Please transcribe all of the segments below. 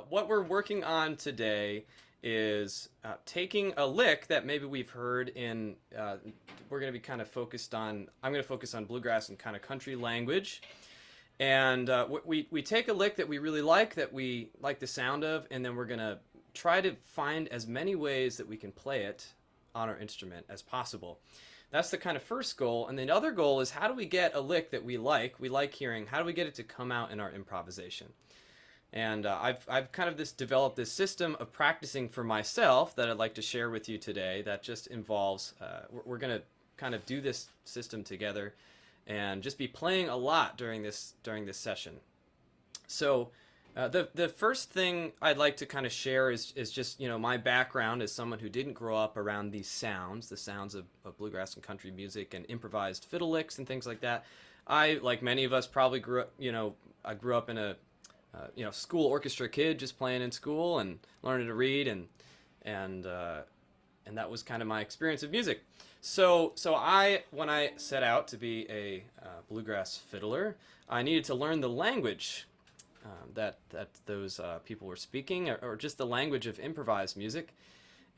what we're working on today is taking a lick that maybe we've heard in, we're going to be kind of focused on, I'm going to focus on bluegrass and kind of country language. And we take a lick that we really like, that we like the sound of, and then we're going to try to find as many ways that we can play it on our instrument as possible. That's the kind of first goal. And the other goal is, how do we get a lick that we like hearing, how do we get it to come out in our improvisation? And I've kind of developed this system of practicing for myself that I'd like to share with you today. That just involves, we're going to kind of do this system together and just be playing a lot during this session. So the first thing I'd like to kind of share is just, you know, my background as someone who didn't grow up around these sounds, the sounds of bluegrass and country music and improvised fiddle licks and things like that. I, like many of us, probably grew up, you know, I grew up in a school orchestra kid, just playing in school and learning to read, and that was kind of my experience of music. So when I set out to be a bluegrass fiddler, I needed to learn the language that those people were speaking, or just the language of improvised music.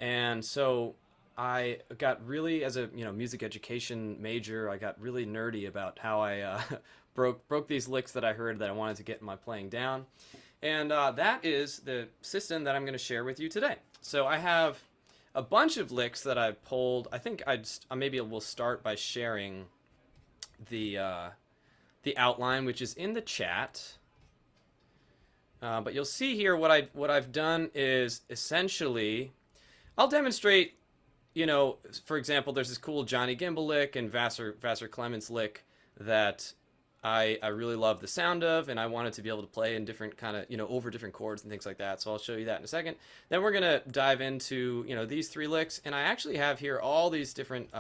And so I got really, as a music education major, I got really nerdy about how I broke these licks that I heard that I wanted to get in my playing down. And that is the system that I'm going to share with you today. So I have a bunch of licks that I've pulled. I think maybe we'll start by sharing the outline, which is in the chat. But you'll see here what I've done is essentially, I'll demonstrate, you know, for example, there's this cool Johnny Gimble lick and Vassar Clements lick that I really love the sound of, and I wanted to be able to play in different kind of, over different chords and things like that. So I'll show you that in a second. Then we're going to dive into, these three licks, and I actually have here all these different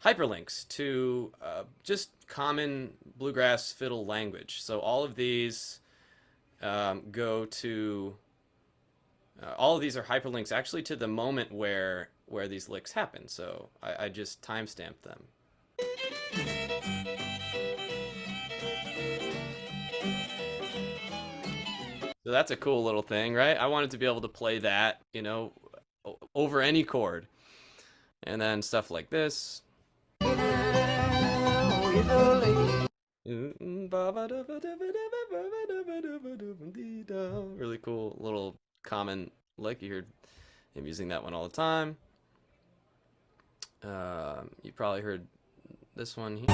hyperlinks to just common bluegrass fiddle language. So all of these go to, all of these are hyperlinks actually to the moment where these licks happen. So I just timestamped them. So that's a cool little thing, right? I wanted to be able to play that, over any chord. And then stuff like this. Really cool little common lick. You heard him using that one all the time. You probably heard this one here.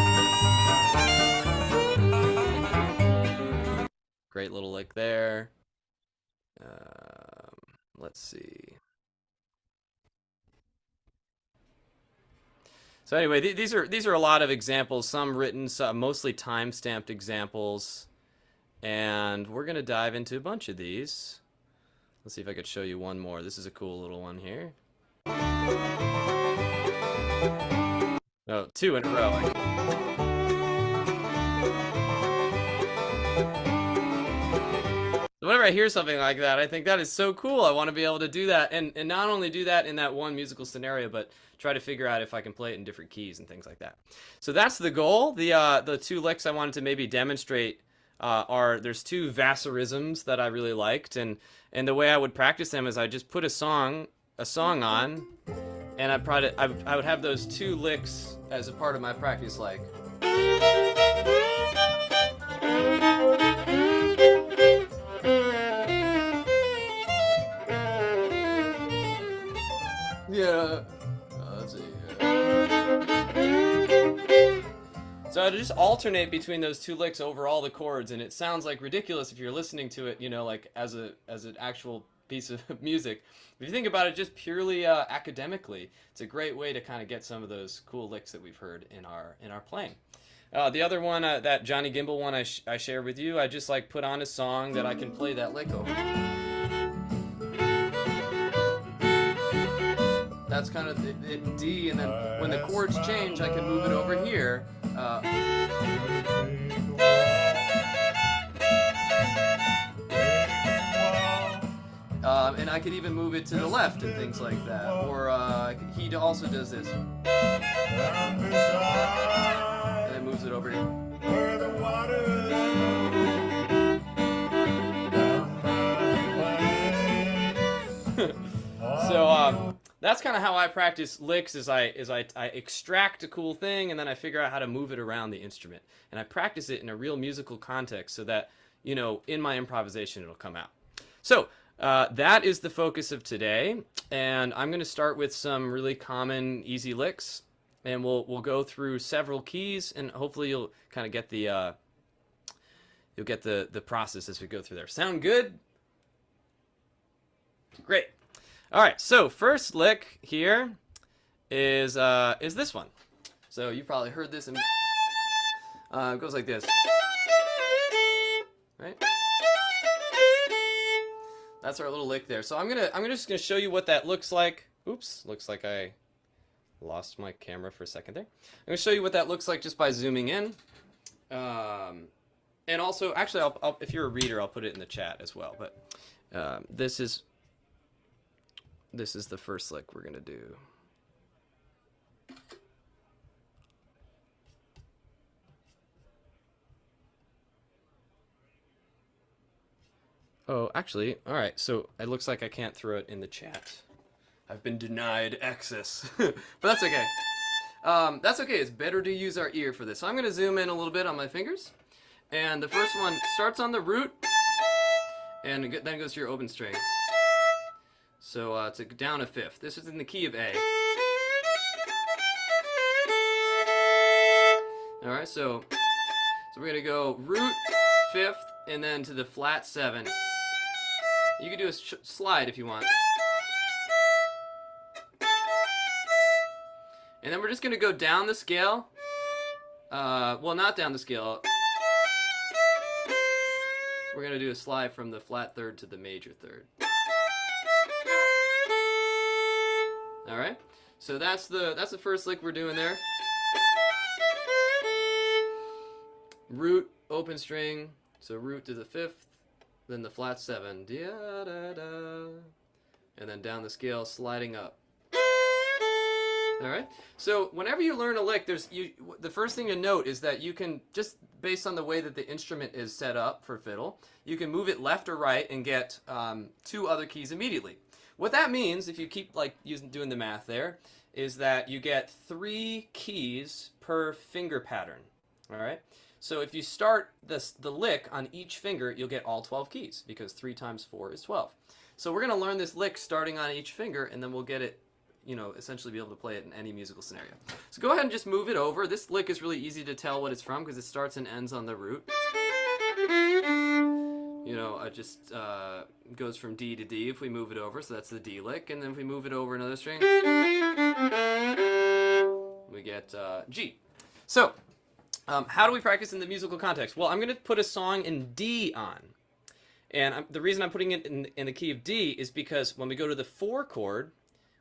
Great little lick there. Let's see. So anyway, these are a lot of examples, some written, some mostly time-stamped examples, and we're gonna dive into a bunch of these. Let's see if I could show you one more. This is a cool little one here. Oh, two in a row. Whenever I hear something like that, I think that is so cool. I want to be able to do that, and not only do that in that one musical scenario, but try to figure out if I can play it in different keys and things like that. So that's the goal. The two licks I wanted to maybe demonstrate there's two Vassarisms that I really liked, and the way I would practice them is I just put a song on, and I would have those two licks as a part of my practice, like. Yeah. Let's see. So I just alternate between those two licks over all the chords, and it sounds like ridiculous if you're listening to it, like as an actual piece of music. If you think about it just purely academically, it's a great way to kind of get some of those cool licks that we've heard in our playing. The other one, that Johnny Gimble one I shared with you, I just put on a song that I can play that lick over. That's kind of in D, and then when the chords change, I can move it over here. And I could even move it to the left and things like that. Or he also does this. And then moves it over here. that's kind of how I practice licks. I extract a cool thing and then I figure out how to move it around the instrument, and I practice it in a real musical context so that in my improvisation it'll come out. So that is the focus of today, and I'm going to start with some really common, easy licks, and we'll go through several keys, and hopefully you'll kind of get the process as we go through there. Sound good? Great. All right. So first lick here is this one. So you probably heard this. It goes like this. Right? That's our little lick there. So I'm just gonna show you what that looks like. Oops, looks like I lost my camera for a second there. I'm gonna show you what that looks like just by zooming in. And also, actually, I'll if you're a reader, I'll put it in the chat as well. But this is the first lick we're gonna do. Oh, actually, all right. So it looks like I can't throw it in the chat. I've been denied access, but that's okay. That's okay. It's better to use our ear for this. So I'm going to zoom in a little bit on my fingers, and the first one starts on the root, and then goes to your open string. So it's down a fifth. This is in the key of A. All right. So we're going to go root, fifth, and then to the flat 7. You can do a slide if you want. And then we're just going to go down the scale. Well, not down the scale. We're going to do a slide from the flat third to the major third. All right. So that's the first lick we're doing there. Root, open string. So root to the fifth, then the flat 7, and then down the scale, sliding up. All right. So whenever you learn a lick, the first thing to note is that you can, just based on the way that the instrument is set up for fiddle, you can move it left or right and get 2 other keys immediately. What that means, if you keep doing the math there, is that you get 3 keys per finger pattern. All right. So if you start the lick on each finger, you'll get all 12 keys, because 3 times 4 is 12. So we're going to learn this lick starting on each finger, and then we'll get it, essentially be able to play it in any musical scenario. So go ahead and just move it over. This lick is really easy to tell what it's from because it starts and ends on the root. It just goes from D to D if we move it over, so that's the D lick. And then if we move it over another string, we get G. So how do we practice in the musical context? Well, I'm going to put a song in D on. And the reason I'm putting it in the key of D is because when we go to the 4 chord,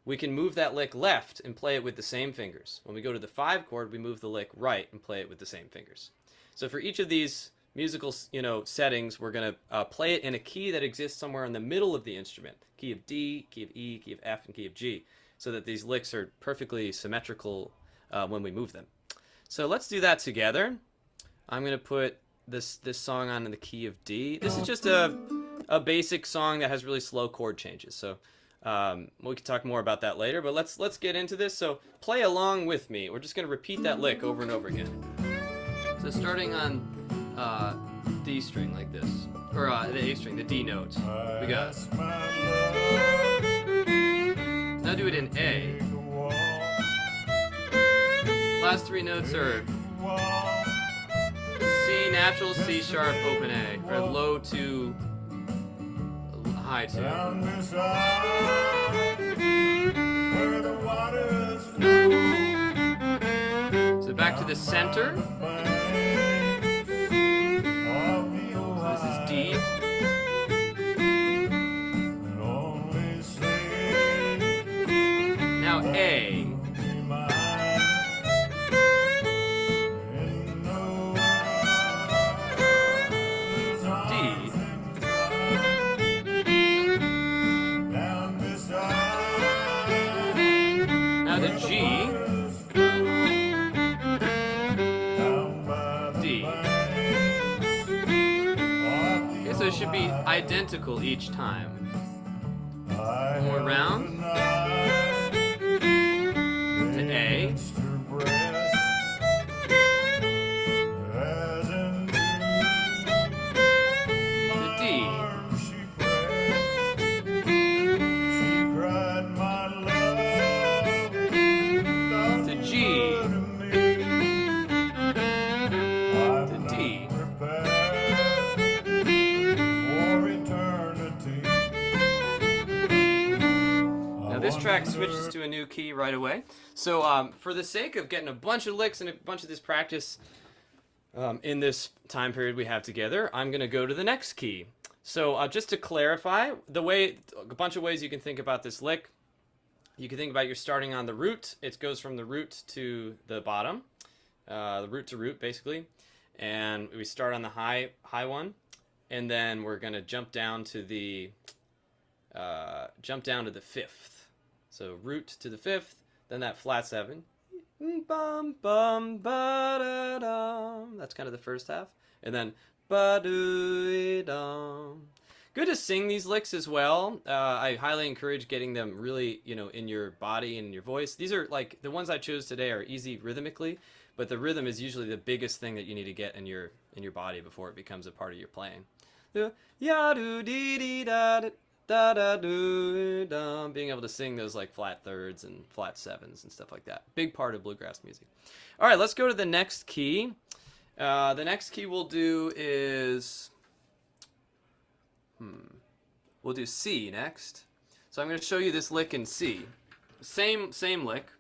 we can move that lick left and play it with the same fingers. When we go to the 5 chord, we move the lick right and play it with the same fingers. So for each of these musical settings, we're going to play it in a key that exists somewhere in the middle of the instrument. Key of D, key of E, key of F, and key of G. So that these licks are perfectly symmetrical when we move them. So let's do that together. I'm going to put this song on in the key of D. This is just a basic song that has really slow chord changes. So we can talk more about that later, but let's get into this. So play along with me. We're just going to repeat that lick over and over again. So starting on D string like this, or the A string, the D note. We got. Now do it in A. Last 3 notes are C natural, C sharp, open A, or low to high 2. So back to the center. So this is D. Now A. Now the G, D. Okay, so it should be identical each time. One more round. track switches to a new key right away. So for the sake of getting a bunch of licks and a bunch of this practice in this time period we have together, I'm going to go to the next key. So just to clarify, a bunch of ways you can think about this lick. You can think about you're starting on the root. It goes from the root to the bottom, the root to root basically, and we start on the high one, and then we're going to jump down to the fifth. So root to the fifth, then that flat seven. Bum bum ba da dum. That's kind of the first half, and then ba doo dum. Good to sing these licks as well. I highly encourage getting them really, in your body and your voice. These are like the ones I chose today are easy rhythmically, but the rhythm is usually the biggest thing that you need to get in your body before it becomes a part of your playing. Ya do dee dee da da da do dum. Being able to sing those like flat thirds and flat sevens and stuff like that. Big part of bluegrass music. All right, let's go to the next key. The next key we'll do is we'll do C next. So I'm going to show you this lick in C. Same lick.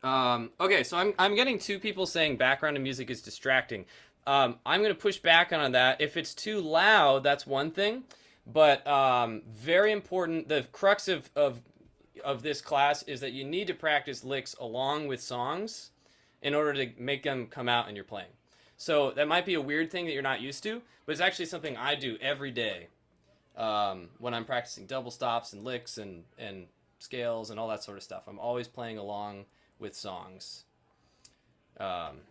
Okay, so I'm getting two people saying background and music is distracting. I'm going to push back on that. If it's too loud, that's one thing. But very important, the crux of this class is that you need to practice licks along with songs in order to make them come out in your playing. So that might be a weird thing that you're not used to, but it's actually something I do every day when I'm practicing double stops and licks and scales and all that sort of stuff. I'm always playing along with songs. And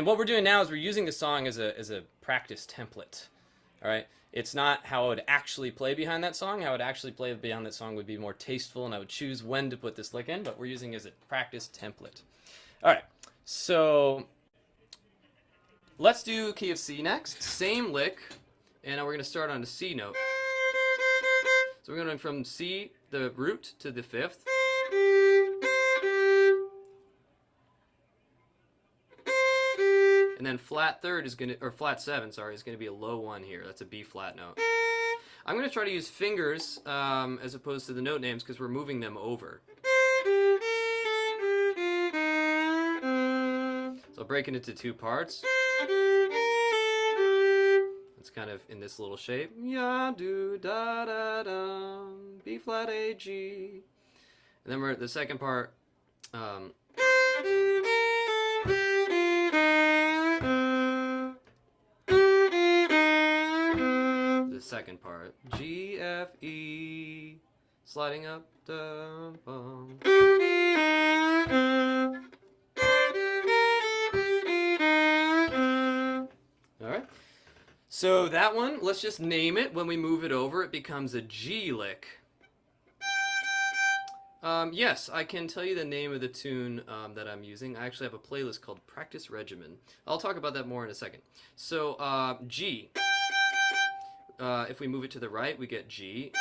what we're doing now is we're using the song as a practice template. All right, it's not how I would actually play behind that song. How I would actually play behind that song would be more tasteful, and I would choose when to put this lick in, but we're using it as a practice template. All right, so let's do key of C next. Same lick, and we're going to start on the C note. So we're going from C, the root, to the fifth. And then flat third is going to, or flat seven, sorry, is going to be a low one here. That's a B flat note. I'm going to try to use fingers as opposed to the note names because we're moving them over. So I'll break it into two parts. It's kind of in this little shape. Ya do da da da, B flat A G. And then we're at the second part. Second part, G, F, E, sliding up the bum. All right, so that one, let's just name it. When we move it over, it becomes a G lick. Yes, I can tell you the name of the tune that I'm using. I actually have a playlist called Practice Regimen. I'll talk about that more in a second. So, G. If we move it to the right, we get G.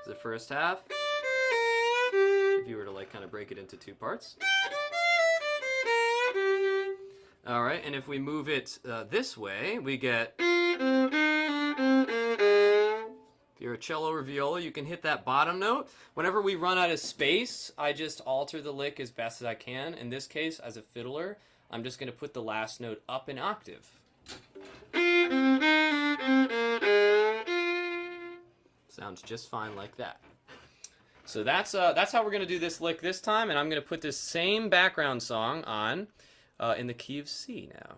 The first half. If you were to like kind of break it into two parts. All right, and if we move it this way, we get. If you're a cello or viola, you can hit that bottom note. Whenever we run out of space, I just alter the lick as best as I can. In this case, as a fiddler, I'm just going to put the last note up an octave. Sounds just fine like that. So that's how we're going to do this lick this time, and I'm going to put this same background song on in the key of C now.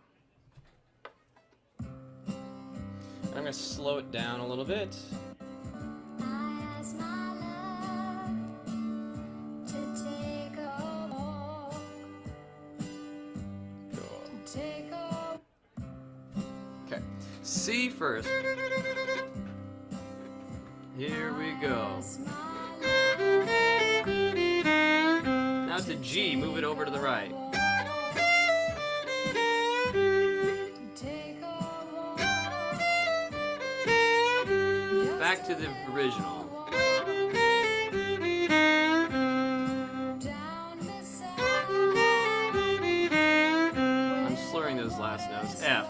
And I'm going to slow it down a little bit. C first. Here we go. Now it's a G. Move it over to the right. Back to the original. I'm slurring those last notes. F.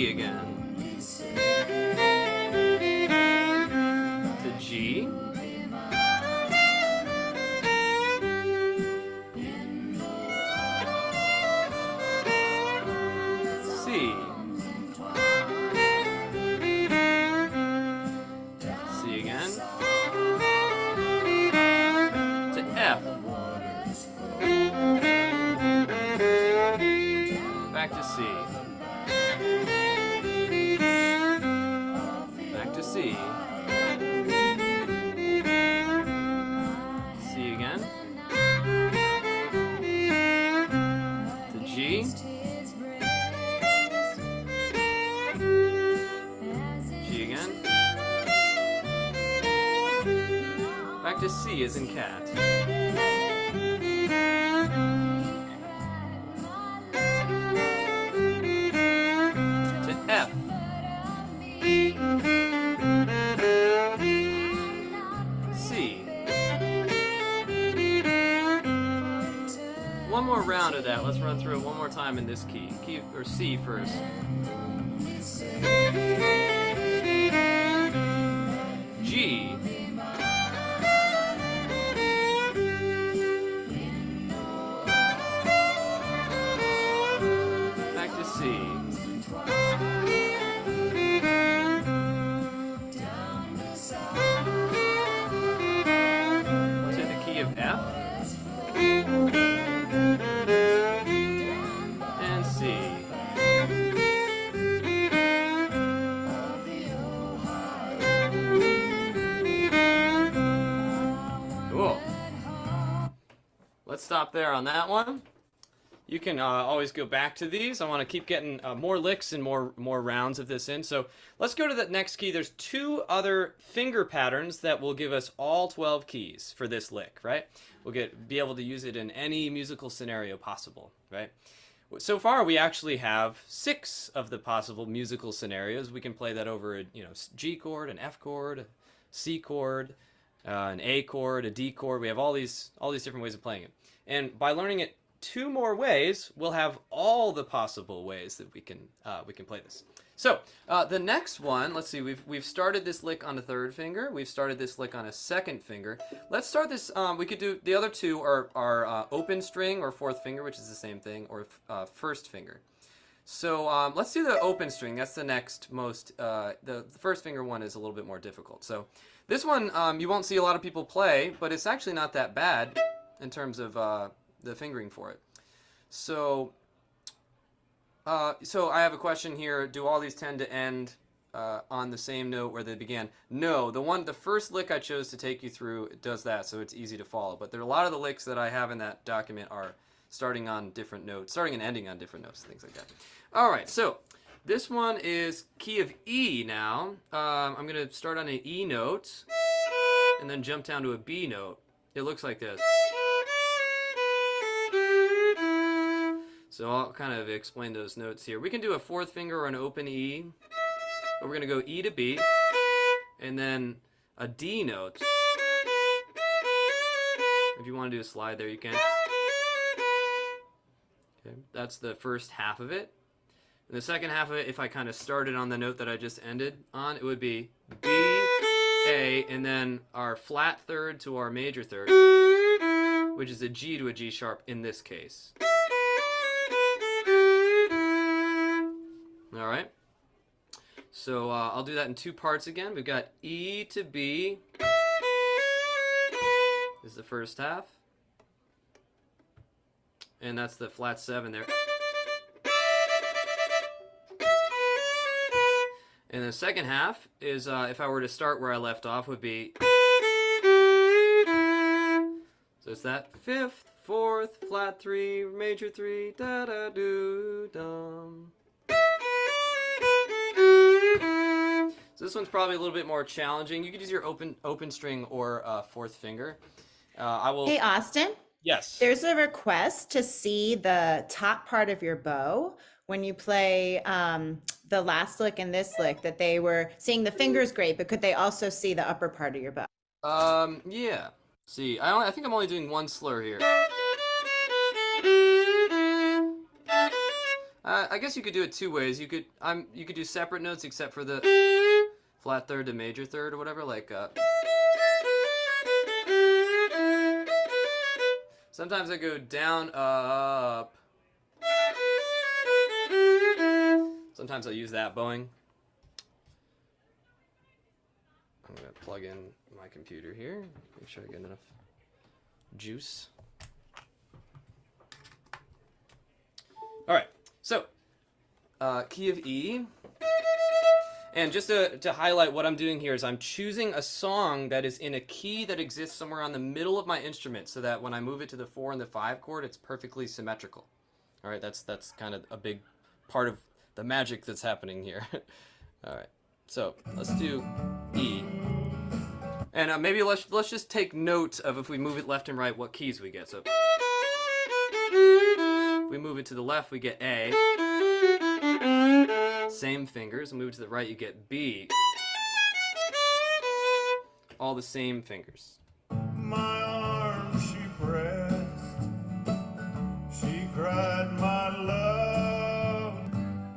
C again. To G. C. C again. To F. Back to C. Back to C. C again. To G. G again. Back to C as in cat. To F. C. One more round of that. Let's run through it one more time in this key. Key or C first. G. Back to C. To the key of F. And C. Cool. Let's stop there on that one. You can always go back to these. I want to keep getting more licks and more rounds of this in. So let's go to the next key. There's two other finger patterns that will give us all 12 keys for this lick, right? We'll be able to use it in any musical scenario possible, right? So far, we actually have 6 of the possible musical scenarios. We can play that over a G chord, an F chord, a C chord, an A chord, a D chord. We have all these different ways of playing it. And by learning it 2 more ways, we'll have all the possible ways that we can play this. So the next one, let's see, we've started this lick on a 3rd finger. We've started this lick on a 2nd finger. Let's start this. We could do the other 2 are open string or 4th finger, which is the same thing, or 1st finger. So let's do the open string. That's the next most. The 1st finger one is a little bit more difficult. So this one you won't see a lot of people play, but it's actually not that bad in terms of the fingering for it. So so I have a question here. Do all these tend to end on the same note where they began? No, the first lick I chose to take you through does that, so it's easy to follow. But there are a lot of the licks that I have in that document are starting on different notes, starting and ending on different notes, things like that. All right, so this one is key of E now. I'm going to start on an E note and then jump down to a B note. It looks like this. So I'll kind of explain those notes here. We can do a 4th finger or an open E, but we're going to go E to B, and then a D note. If you want to do a slide there, you can. Okay, that's the first half of it. And the second half of it, if I kind of started on the note that I just ended on, it would be B, A, and then our flat 3rd to our major 3rd, which is a G to a G sharp in this case. All right, so I'll do that in 2 parts again. We've got E to B is the first half, and that's the flat 7 there. And the second half is, if I were to start where I left off, would be, so it's that 5th, 4th, flat 3, major 3, da-da-do-dum. So this one's probably a little bit more challenging. You could use your open string or 4th finger. I will. Hey, Austin. Yes. There's a request to see the top part of your bow when you play the last lick and this lick, that they were seeing the fingers great, but could they also see the upper part of your bow? Yeah. See, I think I'm only doing one slur here. I guess you could do it two ways. You could do separate notes except for the flat third to major third or whatever. Like sometimes I go down, up. Sometimes I'll use that bowing. I'm gonna plug in my computer here. Make sure I get enough juice. All right, so key of E. And just to highlight what I'm doing here is I'm choosing a song that is in a key that exists somewhere on the middle of my instrument so that when I move it to the 4 and the 5 chord, it's perfectly symmetrical. All right, that's kind of a big part of the magic that's happening here. All right, so let's do E. And maybe let's just take note of if we move it left and right, what keys we get. So if we move it to the left, we get A. Same fingers. Move it to the right, you get B. All the same fingers. My arms she pressed, she cried my love,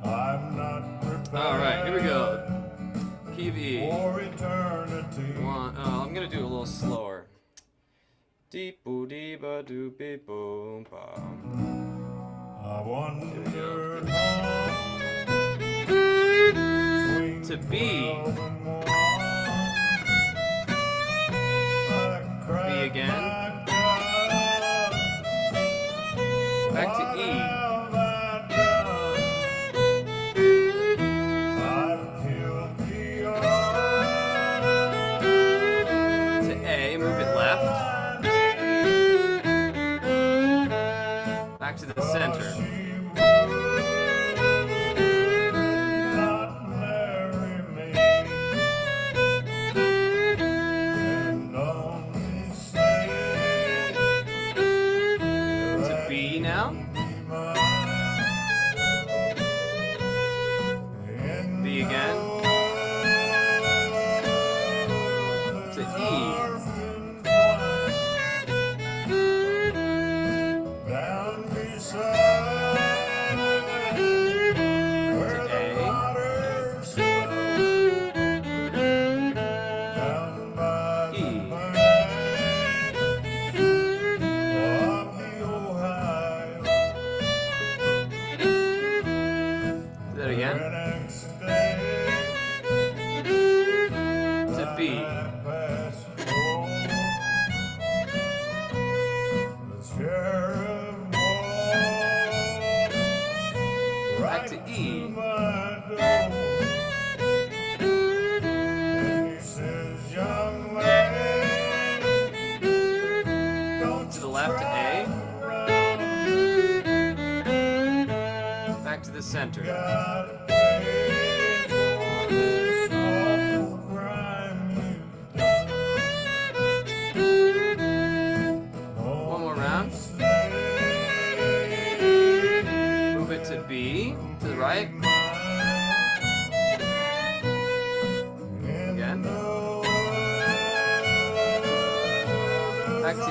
I'm not prepared. All right, here we go. Key of E. For eternity. I'm gonna do it a little slower. Deep boo dee ba doo be boom bum. I wandered To B. B again. Back to E. To A, move it left. Back to the center. Now. B again. To E. To A. E. Again. To B. Back to E. To the left to A. Back to the center. One more round. Move it to B, to the right. Again. Back to E.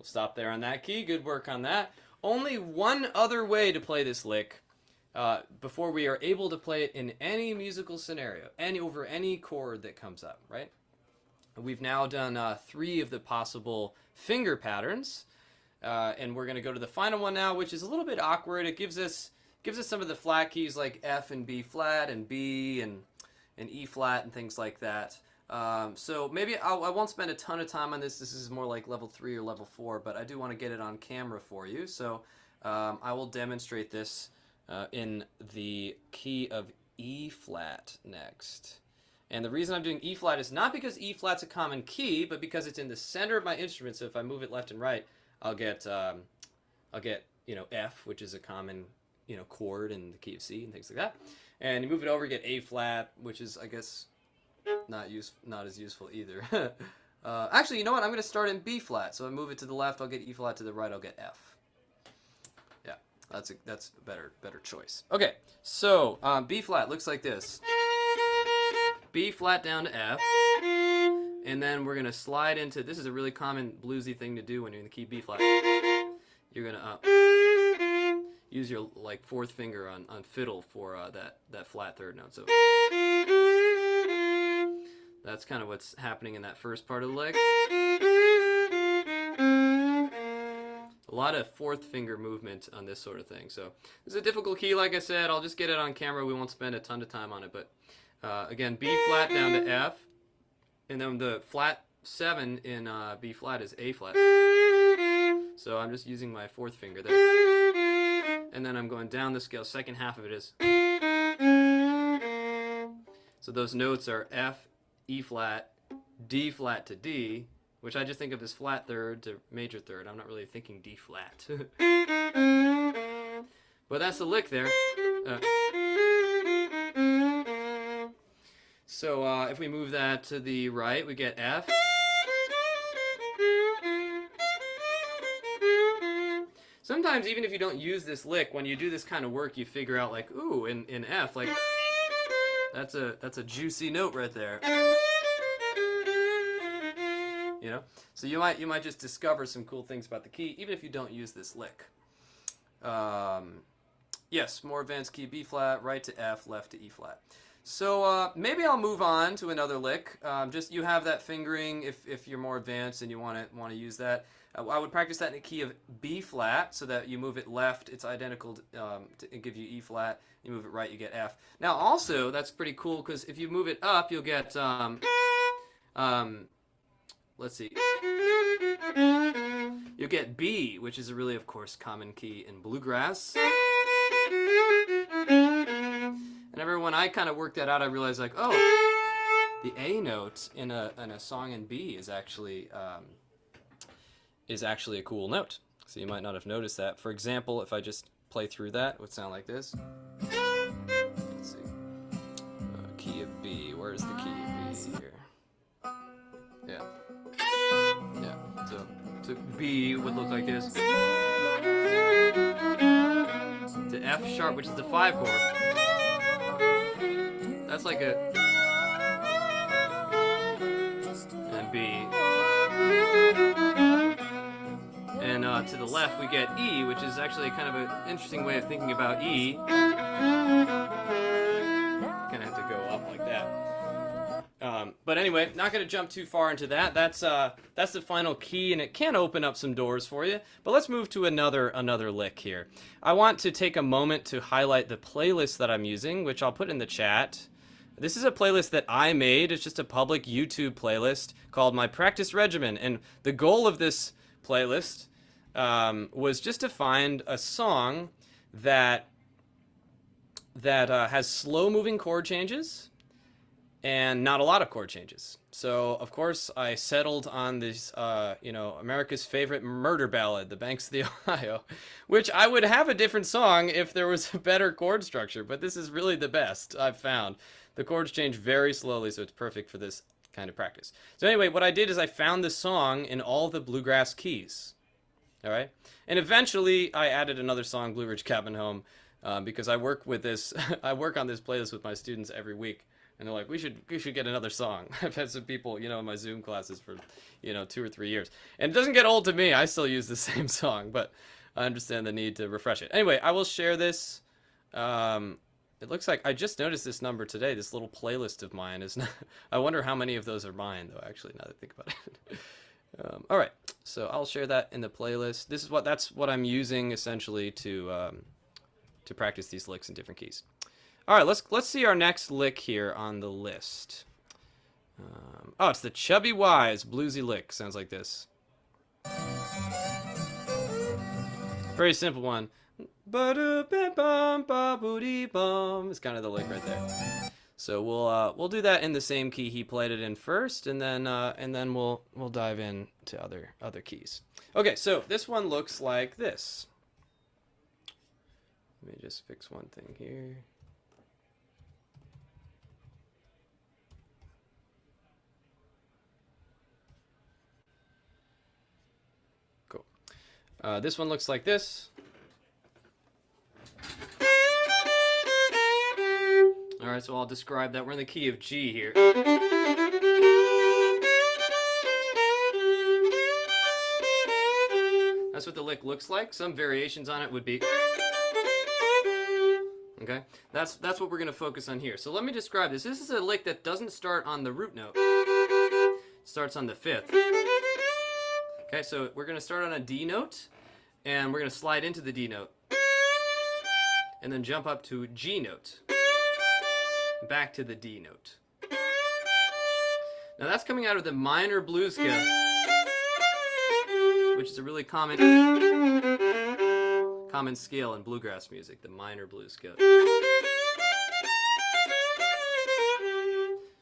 Stop there on that key. Good work on that. Only one other way to play this lick before we are able to play it in any musical scenario, over any chord that comes up, right? We've now done 3 of the possible finger patterns, and we're going to go to the final one now, which is a little bit awkward. It gives us some of the flat keys like F and B flat and B and E flat and things like that. So maybe I won't spend a ton of time on this. This is more like level 3 or level 4, but I do want to get it on camera for you. So I will demonstrate this in the key of E flat next. And the reason I'm doing E flat is not because E flat's a common key, but because it's in the center of my instrument. So if I move it left and right, I'll get F, which is a common chord in the key of C and things like that. And you move it over, you get A flat, which is, I guess, not as useful either. Actually, you know what? I'm going to start in B flat. So I move it to the left, I'll get E flat. To the right, I'll get F. Yeah, that's a better choice. Okay, so B flat looks like this. B flat down to F, and then we're going to slide into. This is a really common bluesy thing to do when you're in the key B flat. You're going to use your like fourth finger on fiddle for that flat third note. So that's kind of what's happening in that first part of the lick. A lot of fourth finger movement on this sort of thing. So it's a difficult key, like I said. I'll just get it on camera. We won't spend a ton of time on it. But again, B flat down to F. And then the flat 7 in B flat is A flat. So I'm just using my fourth finger there. And then I'm going down the scale. Second half of it is. So those notes are F, E flat, D flat to D, which I just think of as flat third to major third. I'm not really thinking D flat. But that's the lick there. So if we move that to the right, we get F. Sometimes even if you don't use this lick, when you do this kind of work, you figure out like, ooh, in F, like that's a juicy note right there. You know, so you might just discover some cool things about the key, even if you don't use this lick. Yes, more advanced key: B flat, right to F, left to E flat. So maybe I'll move on to another lick. Just you have that fingering if you're more advanced and you want to use that. I would practice that in a key of B flat, so that you move it left, it's identical to give you E flat. You move it right, you get F. Now also that's pretty cool because if you move it up, you'll get let's see. You'll get B, which is a really, of course, common key in bluegrass. And when I kind of worked that out, I realized like, oh, the A note in a song in B is actually a cool note. So you might not have noticed that. For example, if I just play through that, it would sound like this. Let's see. Key of B. Where's the key of B here? Yeah. Yeah. So B would look like this. To F sharp, which is the 5 chord. That's like a. And B. And to the left we get E, which is actually kind of an interesting way of thinking about E. Kind of have to go up like that. But anyway, not going to jump too far into that. That's the final key, and it can open up some doors for you. But let's move to another lick here. I want to take a moment to highlight the playlist that I'm using, which I'll put in the chat. This is a playlist that I made. It's just a public YouTube playlist called My Practice Regimen, and the goal of this playlist was just to find a song that has slow-moving chord changes and not a lot of chord changes. So, of course, I settled on this, America's favorite murder ballad, The Banks of the Ohio, which I would have a different song if there was a better chord structure, but this is really the best I've found. The chords change very slowly, so it's perfect for this kind of practice. So anyway, what I did is I found the song in all the bluegrass keys. All right? And eventually, I added another song, Blue Ridge Cabin Home, because I work with this. I work on this playlist with my students every week. And they're like, we should get another song. I've had some people, in my Zoom classes for, 2 or 3 years. And it doesn't get old to me. I still use the same song, but I understand the need to refresh it. Anyway, I will share this. It looks like I just noticed this number today. This little playlist of mine is not, I wonder how many of those are mine, though, actually, now that I think about it. All right, so I'll share that in the playlist. That's what I'm using, essentially, to practice these licks in different keys. All right, let's see our next lick here on the list. It's the Chubby Wise bluesy lick. Sounds like this. Very simple one. Ba-da-ba-bum, ba-booty-bum. It's kind of the lick right there. So we'll do that in the same key he played it in first, and then we'll dive into other keys. Okay, so this one looks like this. Let me just fix one thing here. This one looks like this. All right, so I'll describe that. We're in the key of G here. That's what the lick looks like. Some variations on it would be. Okay, that's what we're going to focus on here. So let me describe this. This is a lick that doesn't start on the root note. It starts on the fifth. Okay, so we're going to start on a D note, and we're going to slide into the D note, and then jump up to G note, back to the D note. Now that's coming out of the minor blues scale, which is a really common scale in bluegrass music, the minor blues scale.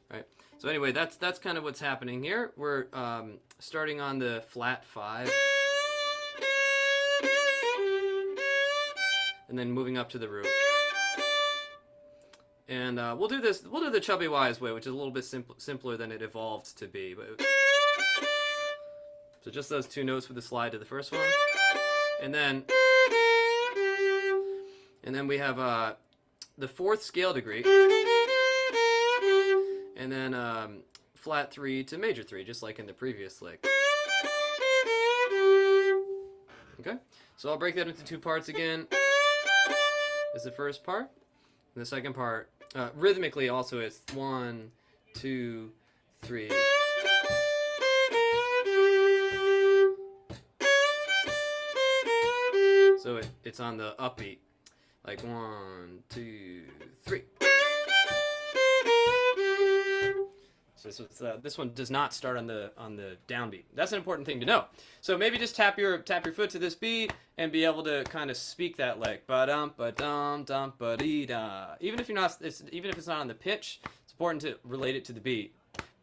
Right. So anyway, that's kind of what's happening here. We're starting on the flat 5, and then moving up to the root. And we'll do the Chubby Wise way, which is a little bit simpler than it evolved to be. So just those 2 notes with the slide to the first one, and then we have the 4th scale degree, and then flat 3 to major 3, just like in the previous lick. Okay, so I'll break that into 2 parts again. This is the first part, and the second part rhythmically also it's 1, 2, 3. So it's on the upbeat, like 1, 2, 3. So this one does not start on the downbeat. That's an important thing to know. So maybe just tap your foot to this beat and be able to kind of speak that lick. Ba-dum, ba-dum, dum, ba-dee-da. Even if it's not on the pitch, it's important to relate it to the beat.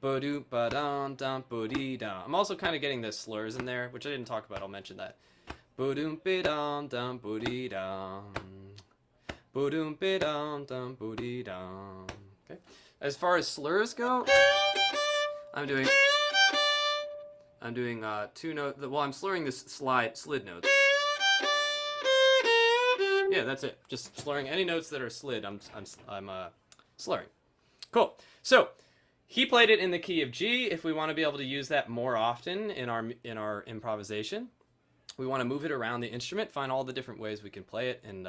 Ba-doo, ba-dum, dum, ba-dee-da. I'm also kind of getting the slurs in there, which I didn't talk about. I'll mention that. Ba-doom, ba-dum, dum, ba-dee-dum. Ba-doom, ba-dum, dum, ba-dee-dum. Okay. As far as slurs go, I'm doing 2 notes. Well, I'm slurring this slid notes. Yeah, that's it. Just slurring any notes that are slid. I'm slurring. Cool. So he played it in the key of G. If we want to be able to use that more often in our improvisation, we want to move it around the instrument, find all the different ways we can play it, and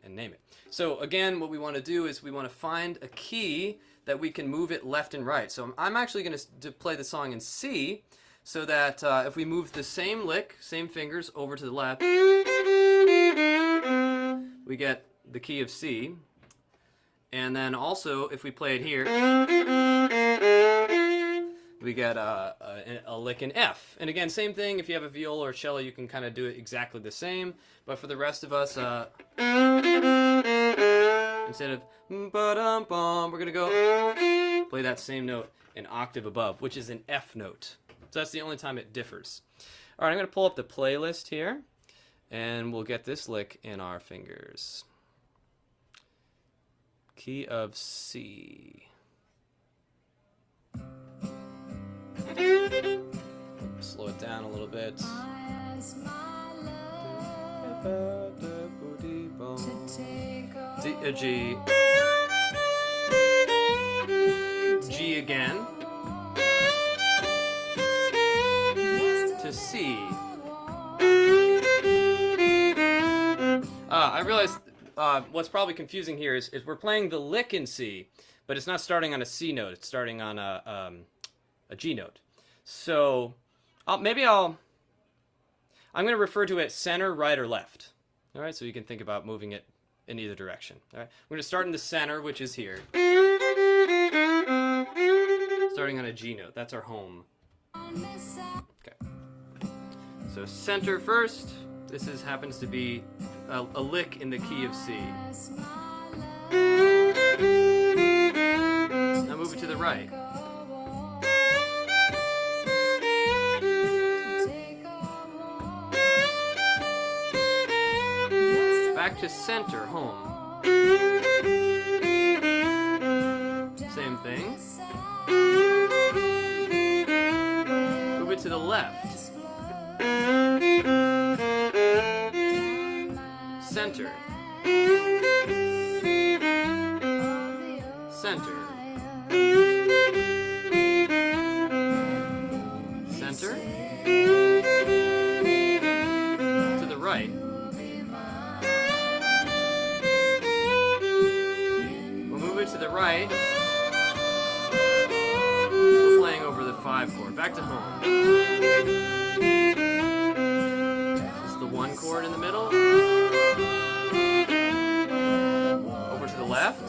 name it. So again, what we want to do is we want to find a key that we can move it left and right. So I'm actually going to play the song in C, so that if we move the same lick, same fingers over to the left, we get the key of C. And then also, if we play it here, we get a lick in F. And again, same thing. If you have a viola or cello, you can kind of do it exactly the same. But for the rest of us, instead of ba-dum-bum, we're going to go play that same note an octave above, which is an F note. So that's the only time it differs. All right, I'm going to pull up the playlist here, and we'll get this lick in our fingers. Key of C. Slow it down a little bit. G. G again. To C. I realized what's probably confusing here is we're playing the lick in C, but it's not starting on a C note. It's starting on a G note. So I'm going to refer to it center, right, or left. All right, so you can think about moving it in either direction. All right, we're going to start in the center, which is here. Starting on a G note. That's our home. Okay. So center first. This happens to be a lick in the key of C. Now move it to the right. Back to center, home. Same thing. Move it to the left. Center. Center. Center. To the right. We'll move it to the right. We're playing over the 5 chord. Back to home. Just the 1 chord in the middle. Over to the left.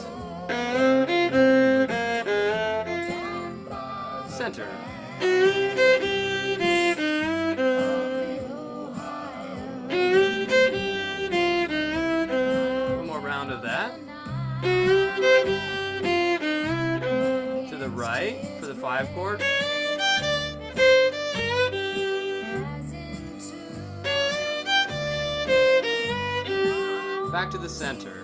Center. One more round of that. To the right for the 5 chord. Back to the center.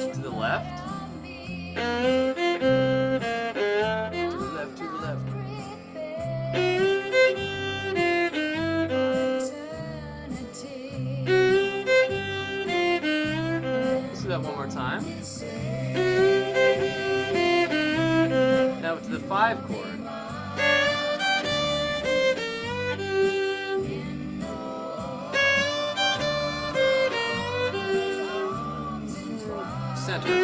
To the left. To the left, to the left. Let's do that one more time. Now to the 5 chord. Center.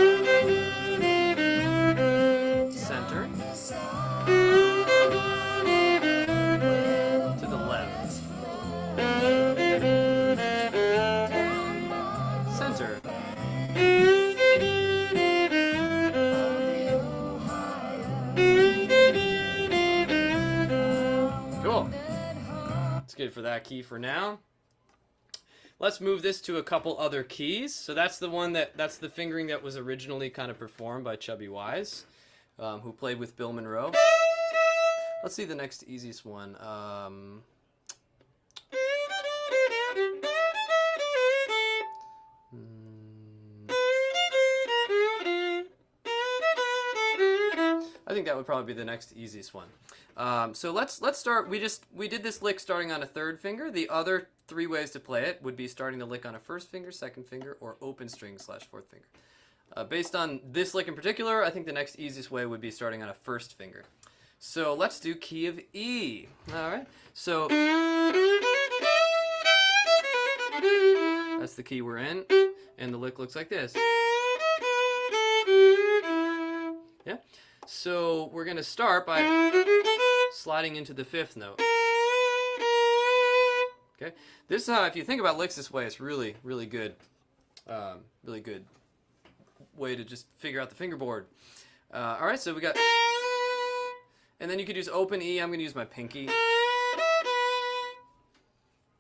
Center. To the left. Center. Cool. That's good for that key for now. Let's move this to a couple other keys. So that's that's the fingering that was originally kind of performed by Chubby Wise, who played with Bill Monroe. Let's see the next easiest one. I think that would probably be the next easiest one. So let's start. We did this lick starting on a 3rd finger. The other 3 ways to play it would be starting the lick on a 1st finger, 2nd finger, or open string / 4th finger. Based on this lick in particular, I think the next easiest way would be starting on a 1st finger. So let's do key of E. All right. So that's the key we're in, and the lick looks like this. Yeah. So we're going to start by sliding into the 5th note. Okay. This, if you think about licks this way, it's really, really good. Really good way to just figure out the fingerboard. All right, so we got, and then you could use open E. I'm going to use my pinky.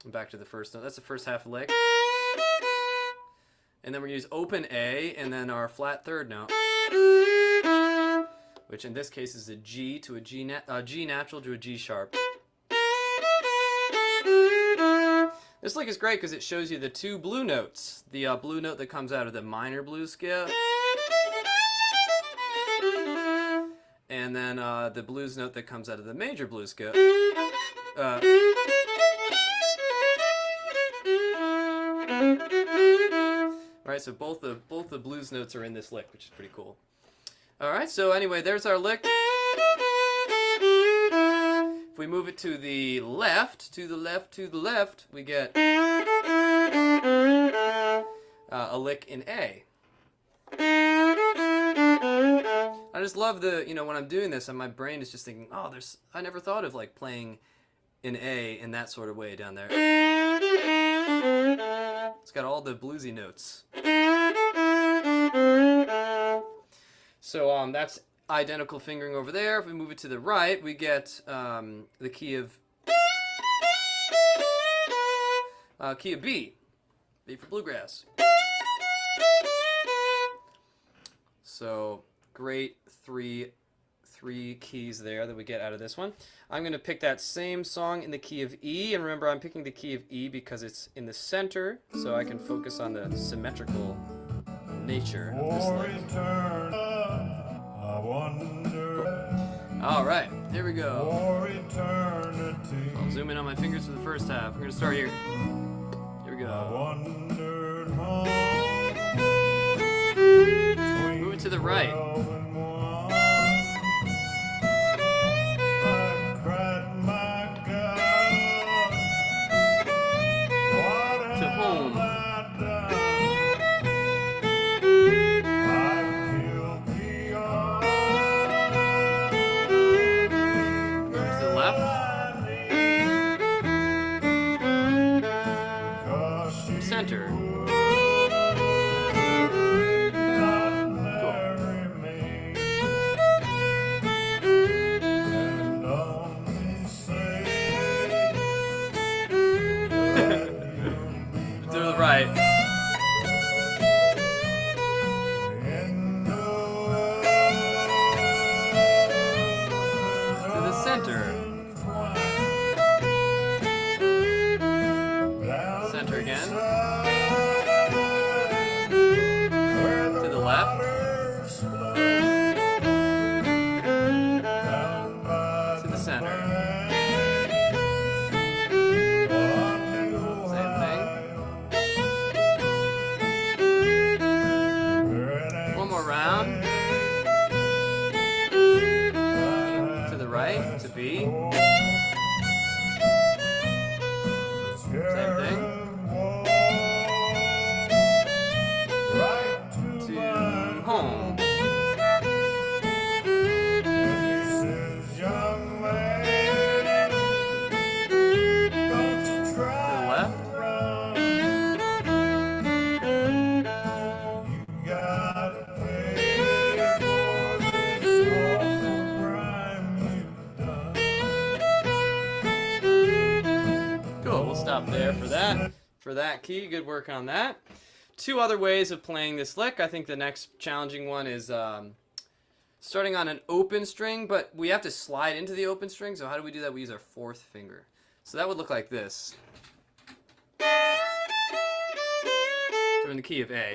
And back to the 1st note. That's the first half lick. And then we're going to use open A, and then our flat 3rd note, which in this case is a G to a G natural to a G sharp. This lick is great because it shows you the 2 blue notes. The blue note that comes out of the minor blues scale, and then the blues note that comes out of the major blues scale. Right, so both the blues notes are in this lick, which is pretty cool. All right, so anyway, there's our lick. If we move it to the left, to the left, to the left, we get a lick in A. I just love the, when I'm doing this, and my brain is just thinking, oh, I never thought of like playing in A in that sort of way down there. It's got all the bluesy notes. So that's identical fingering over there. If we move it to the right, we get the key of B. B for bluegrass. So great three keys there that we get out of this one. I'm going to pick that same song in the key of E, and remember I'm picking the key of E because it's in the center, so I can focus on the symmetrical nature of this lick. I wonder. All right. Here we go. for eternity. I'll zoom in on my fingers for the first half. We're gonna start here. Here we I go. wandered home. Move it to the right. 12 and 1. I cried, my God, what To have home. I done? I've killed the only To the left. girl I need. 'Cause she Center. not marry me, and only say that you'll be To the right. in the To the center. Center again. To the left. To the center. Same thing. One more round. To the right. To B. Same thing. Right to To my home. He says, young man, don't you try To the left. to run. You gotta pay for this awful crime you've done. Cool. We'll stop there for that. For that key. Good work on that. Two other ways of playing this lick. I think the next challenging one is starting on an open string, but we have to slide into the open string. So how do we do that? We use our fourth finger. So that would look like this. So we're in the key of A.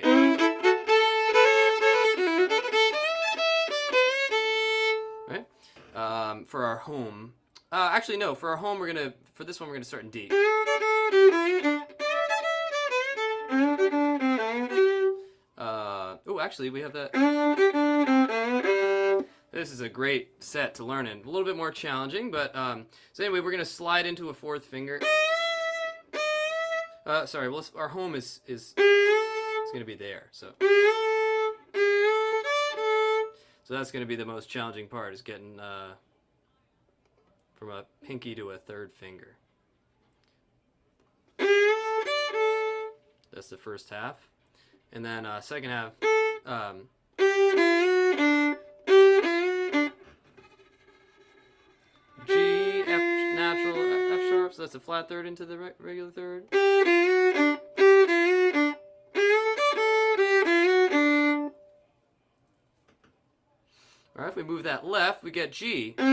Right? For our home. Actually, no. For our home, for this one, we're gonna start in D. Oh, actually, we have that. This is a great set to learn in. A little bit more challenging, but so anyway, we're gonna slide into a fourth finger. Sorry, well, our home is gonna be there. So that's gonna be the most challenging part, is getting from a pinky to a third finger. That's the first half. And then second half, G, F natural, F sharp, so that's a flat third into the regular third. Alright, if we move that left, we get G. We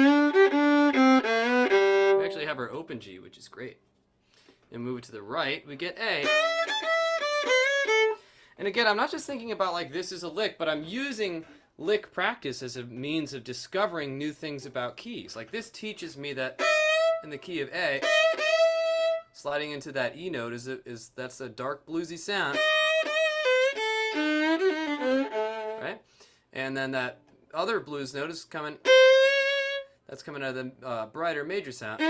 actually have our open G, which is great. And move it to the right, we get A. And again, I'm not just thinking about like this is a lick, but I'm using lick practice as a means of discovering new things about keys. Like this teaches me that in the key of A, sliding into that E note that's a dark bluesy sound. Right? And then that other blues note is coming, that's coming out of the brighter major sound.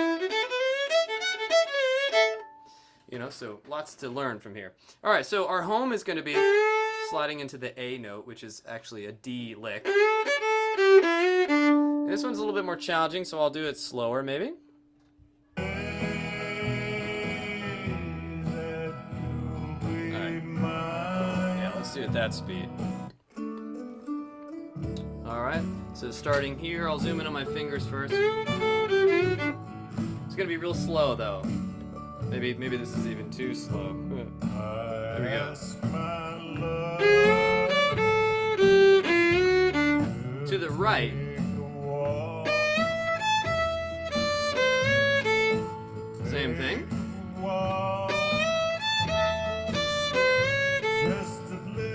You know, so lots to learn from here. All right, so our home is going to be sliding into the A note, which is actually a D lick. And this one's a little bit more challenging, so I'll do it slower, maybe. All right. Yeah, let's do it at that speed. All right, so starting here, I'll zoom in on my fingers first. It's going to be real slow, though. Maybe this is even too slow. There we go. To the right. Same thing.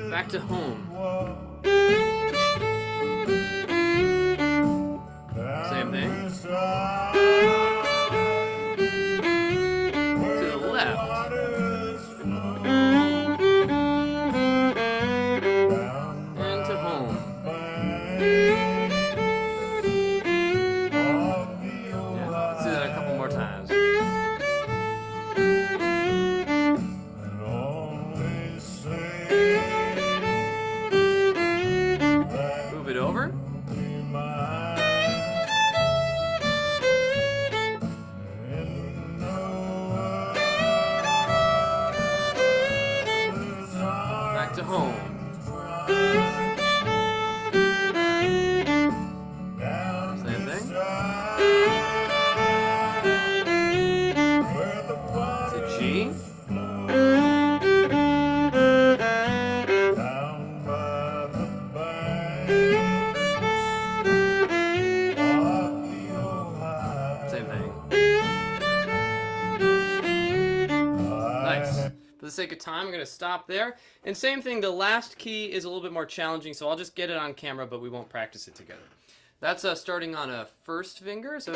Back to home. Same thing. Yeah, let's do that a couple more times. Move it over. Back to home. Same thing. To G. Same thing. Nice. For the sake of time, I'm going to stop there. And same thing, the last key is a little bit more challenging, so I'll just get it on camera, but we won't practice it together. That's starting on a first finger, so...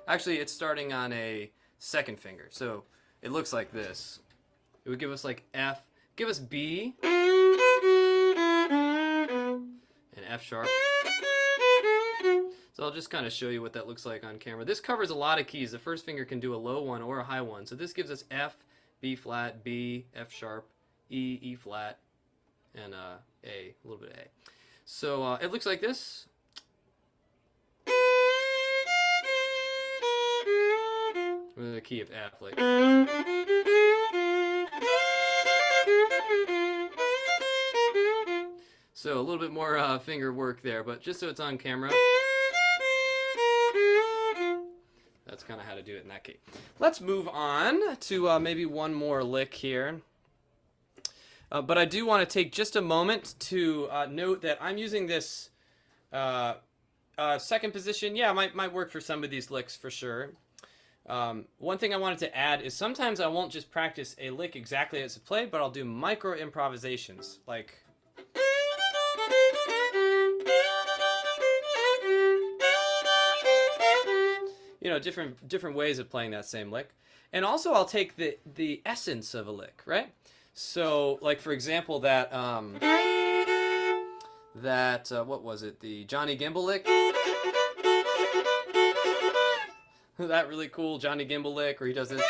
actually, it's starting on a second finger, so it looks like this. It would give us like F, give us B, and F sharp. So I'll just kind of show you what that looks like on camera. This covers a lot of keys. The first finger can do a low one or a high one. So this gives us F, B flat, B, F sharp, E, E flat, and A, a little bit of A. So it looks like this. With the key of F, like. So a little bit more finger work there, but just so it's on camera. That's kind of how to do it in that key. Let's move on to maybe one more lick here. But I do want to take just a moment to note that I'm using this second position. Yeah, might work for some of these licks for sure. One thing I wanted to add is sometimes I won't just practice a lick exactly as it's played, but I'll do micro improvisations, like... you know, different ways of playing that same lick. And also I'll take the essence of a lick, right? So, like for example, that what was it? The Johnny Gimbal lick. That really cool Johnny Gimbal lick where he does this.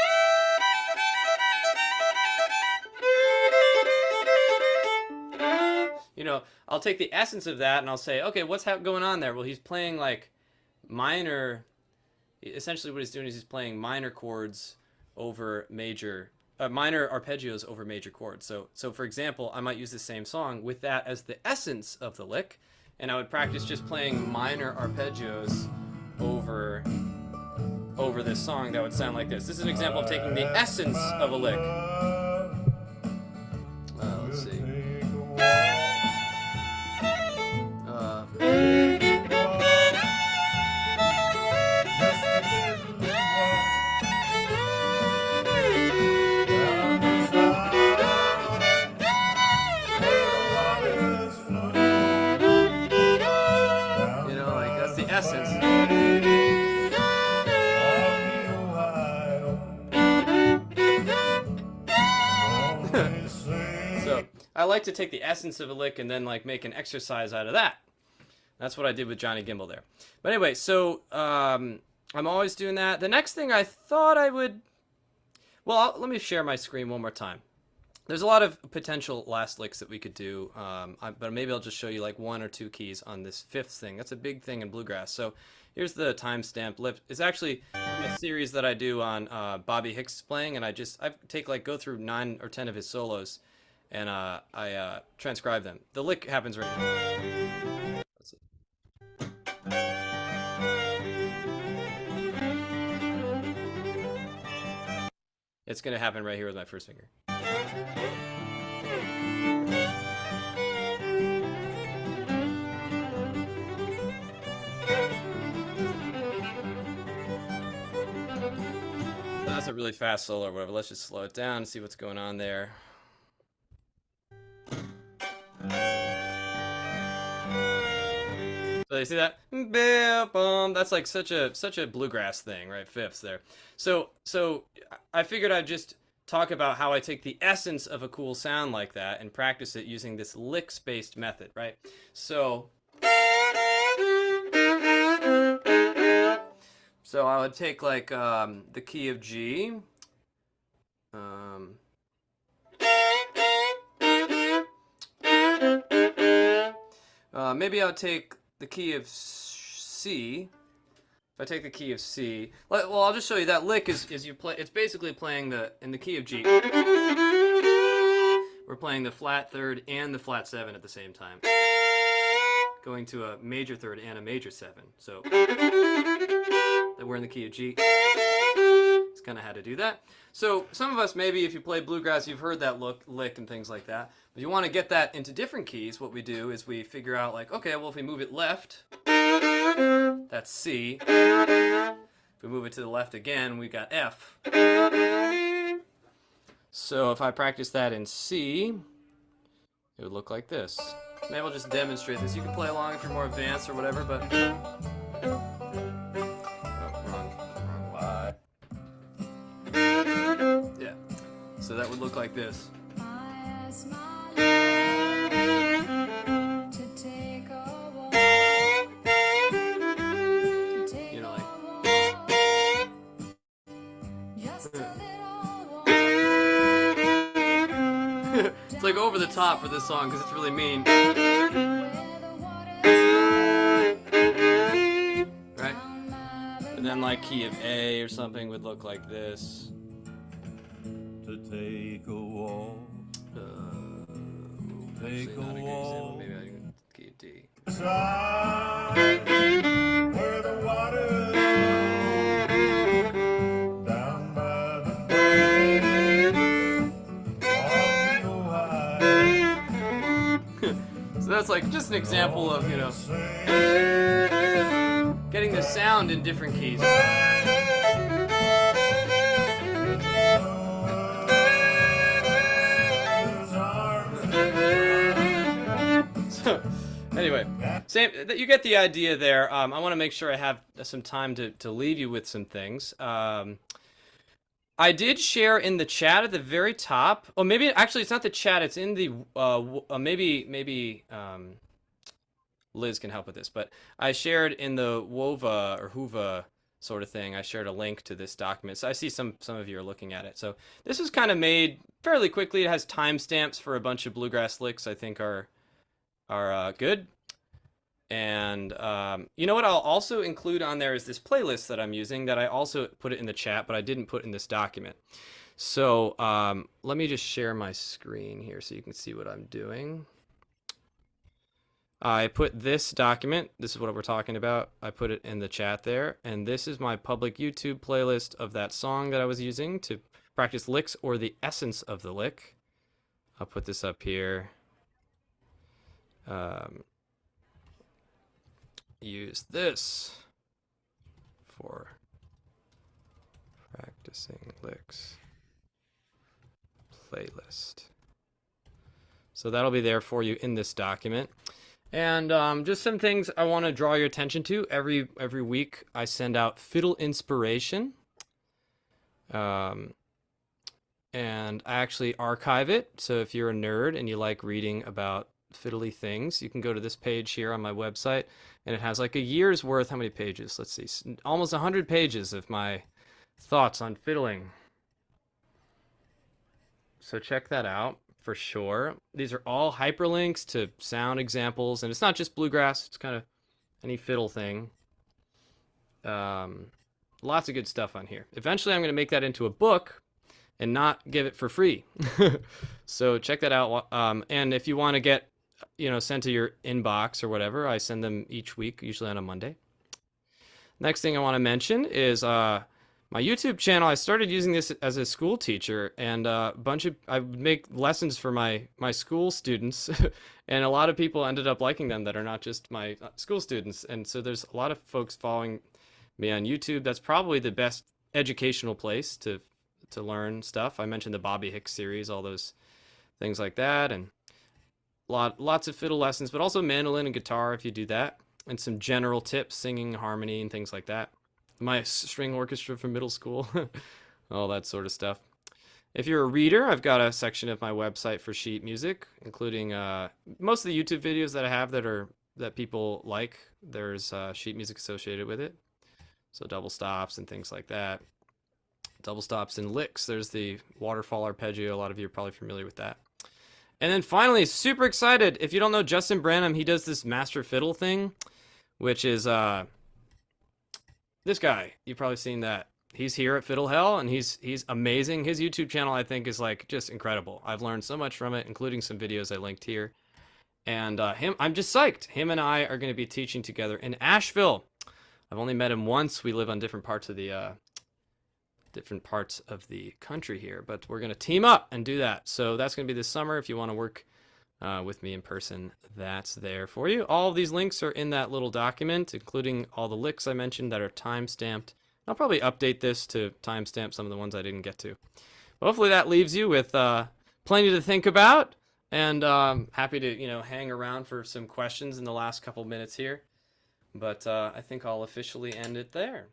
You know, I'll take the essence of that and I'll say, okay, what's going on there? Well, he's playing like minor. Essentially, what he's doing is he's playing minor chords over major, minor arpeggios over major chords. So for example, I might use the same song with that as the essence of the lick, and I would practice just playing minor arpeggios over this song that would sound like this. This is an example of taking the essence of a lick. Let's see. Essence. So I like to take the essence of a lick and then like make an exercise out of that. That's what I did with Johnny Gimbal there. But anyway, so I'm always doing that. The next thing I thought I would, well, let me share my screen one more time. There's a lot of potential last licks that we could do, but maybe I'll just show you like one or two keys on this fifth thing. That's a big thing in bluegrass. So here's the time-stamped lip. It's actually a series that I do on Bobby Hicks playing, and I go through 9 or 10 of his solos, and I transcribe them. The lick happens right now. Let's see. It's going to happen right here with my first finger. That's a really fast solo or whatever. Let's just slow it down and see what's going on there. So you see that? That's like such a bluegrass thing, right? Fifths there. So I figured I'd just talk about how I take the essence of a cool sound like that and practice it using this licks-based method, right? So I would take like the key of G. Maybe I'll take the key of C. If I take the key of C, well, I'll just show you that lick is you play. It's basically playing in the key of G. We're playing the flat third and the flat seven at the same time, going to a major third and a major seven. So that we're in the key of G. It's kind of how to do that. So some of us, maybe if you play bluegrass, you've heard that lick and things like that. But you want to get that into different keys. What we do is we figure out like, okay, well if we move it left, that's C. If we move it to the left again, we got F. So if I practice that in C, it would look like this. Maybe I'll just demonstrate this. You can play along if you're more advanced or whatever, but... Yeah. So that would look like this. You know, like... It's like over the top for this song because it's really mean. Right? And then like key of A or something would look like this. To take a walk. Take a walk. Maybe I can key of D. Side where the water down by the bay of the Ohio. So that's like just an example of, you know, getting the sound in different keys. So, anyway, same. You get the idea there. I want to make sure I have some time to leave you with some things. I did share in the chat at the very top. Oh, maybe actually it's not the chat. It's in the maybe Liz can help with this. But I shared in the WOVA or HUVA sort of thing. I shared a link to this document. So I see some of you are looking at it. So this was kind of made fairly quickly. It has timestamps for a bunch of bluegrass licks I think are good. And you know what I'll also include on there is this playlist that I'm using that I also put it in the chat, but I didn't put in this document. So let me just share my screen here so you can see what I'm doing. I put this document, this is what we're talking about, I put it in the chat there, and this is my public YouTube playlist of that song that I was using to practice licks or the essence of the lick. I'll put this up here. Use this for practicing licks playlist. So that'll be there for you in this document. And just some things I want to draw your attention to. Every week I send out Fiddle Inspiration. And I actually archive it. So if you're a nerd and you like reading about fiddly things, you can go to this page here on my website, and it has like a year's worth. How many pages? Let's see, almost 100 pages of my thoughts on fiddling. So check that out for sure. These are all hyperlinks to sound examples, and it's not just bluegrass, it's kind of any fiddle thing. Lots of good stuff on here. Eventually I'm going to make that into a book and not give it for free. So check that out. And if you want to get, sent to your inbox or whatever, I send them each week, usually on a Monday. Next thing I want to mention is my YouTube channel. I started using this as a school teacher, and I would make lessons for my school students, and a lot of people ended up liking them that are not just my school students. And so there's a lot of folks following me on YouTube. That's probably the best educational place to learn stuff. I mentioned the Bobby Hicks series, all those things like that, and lots of fiddle lessons, but also mandolin and guitar if you do that, and some general tips, singing, harmony, and things like that. My string orchestra from middle school, all that sort of stuff. If you're a reader, I've got a section of my website for sheet music, including most of the YouTube videos that I have that people like. There's sheet music associated with it, so double stops and things like that. Double stops and licks. There's the waterfall arpeggio. A lot of you are probably familiar with that. And then finally, super excited. If you don't know Justin Branham, he does this master fiddle thing, which is this guy. You've probably seen that. He's here at Fiddle Hell, and he's amazing. His YouTube channel, I think, is like just incredible. I've learned so much from it, including some videos I linked here. And I'm just psyched. Him and I are going to be teaching together in Asheville. I've only met him once. We live on different parts of the country here, but we're going to team up and do that. So that's going to be this summer. If you want to work with me in person, that's there for you. All of these links are in that little document, including all the licks I mentioned that are time-stamped. I'll probably update this to timestamp some of the ones I didn't get to. But hopefully that leaves you with plenty to think about, and happy to hang around for some questions in the last couple minutes here. But I think I'll officially end it there.